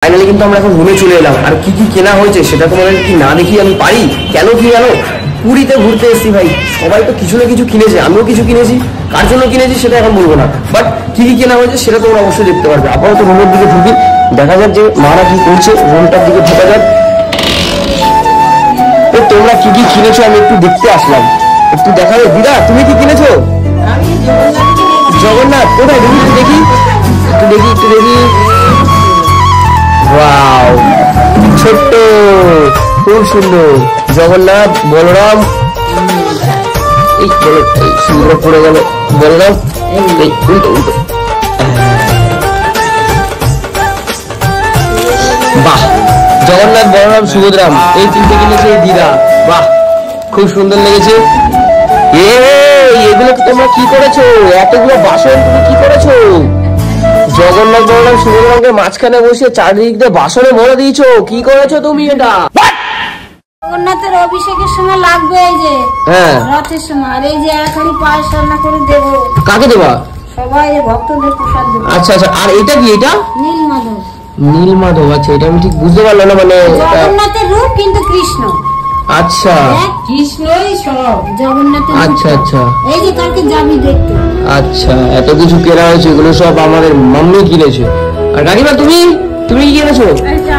Finally কিন্তু আমরা এখন রুমে চলে এলাম। আর কি কি কেনা হয়েছে সেটা তোমাদের কি না দেখি আমি পারি? কেন কি জানো, পুরীতে ঘুরতে এসেছি ভাই, সবাই তো কিছু না কিছু কিনেছে, আমিও কিছু কিনেছি। কার জন্য কিনেছি সেটা এখন বলবো না, বাট কি কি কেনা হয়েছে সেটা তোমরা অবশ্যই দেখতে পারবে। আপাতত রুমের দিকে ঢুকি, দেখা যাক যে মারা কি করছে। রুমটার দিকে ঢোকা যাক। তো তোমরা কি কি কিনেছো আমি একটু দেখতে আসলাম, একটু দেখাবে। দিদা তুমি কি কিনেছো? জগন্নাথ কোথায়? দেখি একটু দেখি, একটু দেখি, একটু দেখি। ওয়াও, ছোট্ট, খুব সুন্দর জগন্নাথ বলরাম। এই সুন্দর পড়ে গেল বলরাম, এই উল্টো উল্টো। বাহ, জগন্নাথ বলরাম সুভদ্রাম এই তিনটে কিনেছে এই দিদা। বাহ, খুব সুন্দর লেগেছে। এগুলো তোমরা কি করেছো? এতগুলো বাসন তুমি কি করেছো? জগন্নাথ বলরাম সুভদ্রামকে মাঝখানে বসে চারিদিক দিয়ে বাসনে ভরে দিয়েছো, কি করেছো তুমি এটা? জগন্নাথের অভিষেকের সময় লাগবে, এই যে হ্যাঁ রথের সময়, আর এই যে এখানে পায়েস রান্না করে দেব। কাকে দেবা? সবাই ভক্তদের প্রসাদ দেব। আচ্ছা আচ্ছা, আর এটা কি? এটা নীলমাধব। নীলমাধব, আচ্ছা এটা আমি ঠিক বুঝতে পারলাম না। মানে জগন্নাথের রূপ কিন্তু কৃষ্ণ। আচ্ছা কৃষ্ণই সব জগন্নাথের। আচ্ছা আচ্ছা, এই যে কালকে যাবি দেখতে। আচ্ছা, এত কিছু কেনা হয়েছে, এগুলো সব আমাদের মাম্মি কিনেছে। আর কাকিমা তুমি তুমি কি কিনেছো?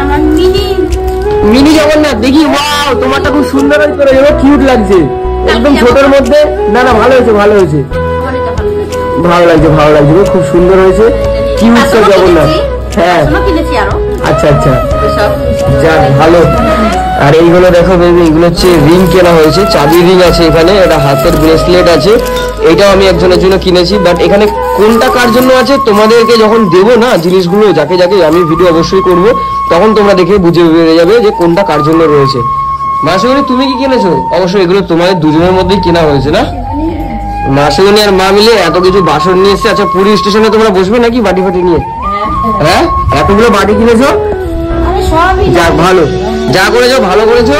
আমার মিনি মিনি জগন্নাথ। দেখি, ওয়াও, তোমারটা খুব সুন্দর হয়েছে, কিউট লাগছে একদম ছোটর মধ্যে। না না, ভালো হয়েছে, ভালো হয়েছে, ভালো লাগছে, ভালো লাগছে, খুব সুন্দর হয়েছে, কিউট জগন্নাথ। হ্যাঁ আচ্ছা আচ্ছা, যাক ভালো। আর এইগুলো দেখো বেবি, এগুলো হচ্ছে রিং কেনা হয়েছে, চাবির রিং আছে এখানে, এটা হাতের ব্রেসলেট আছে, এটাও আমি একজনের জন্য কিনেছি। বাট এখানে কোনটা কার জন্য আছে তোমাদেরকে যখন দেবো না জিনিসগুলো, যাকে যাকে আমি ভিডিও অবশ্যই করব, তখন তোমরা দেখে বুঝে বেরিয়ে যাবে যে কোনটা কার জন্য রয়েছে। মাসুমণি তুমি কি কিনেছো? অবশ্যই এগুলো তোমাদের দুজনের মধ্যেই কেনা হয়েছে না? মাসুমণি আর মা মিলে এত কিছু বাসন নিয়ে এসছে। আচ্ছা, পুরী স্টেশনে তোমরা বসবে নাকি বাটি ফাটি নিয়ে? হ্যাঁ, এতগুলো বাটি কিনেছো, যাক ভালো, যা করেছো ভালো করেছো,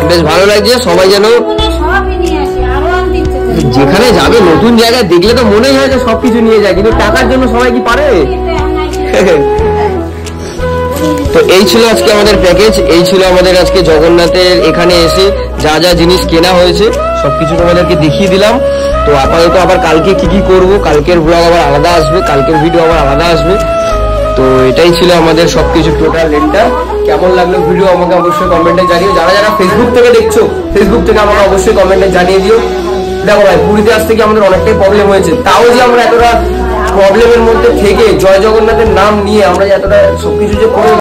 বেশ ভালো লাগছে। সবাই যেন যেখানে যাবে নতুন জায়গায় দেখলে তো মনেই হয় যে সবকিছু নিয়ে যায়, কিন্তু টাকার জন্য সবাই কি পারে? তো এই ছিল আজকে আমাদের প্যাকেজ, এই ছিল আমাদের আজকে জগন্নাথের এখানে এসে যা যা জিনিস কেনা হয়েছে সবকিছু তোমাদেরকে দেখিয়ে দিলাম। তো আপাতত আবার কালকে কি কি করব, কালকের ব্লগ আবার আলাদা আসবে, কালকের ভিডিও আবার আলাদা আসবে। তো এটাই ছিল আমাদের সবকিছু টোটাল লেনটা। কেমন লাগলো ভিডিও আমাকে অবশ্যই কমেন্টে জানিও। যারা যারা ফেসবুক থেকে দেখছো, ফেসবুক থেকে আমাকে অবশ্যই কমেন্টে জানিয়ে দিও। দেখো ভাই, পুরীতে আসতে গিয়ে আমাদের অনেকটাই প্রবলেম হয়েছে, তাও যে আমরা এতটা প্রবলেমের মধ্যে থেকে জয় জগন্নাথের নাম নিয়ে আমরা এতটা সবকিছু যে করে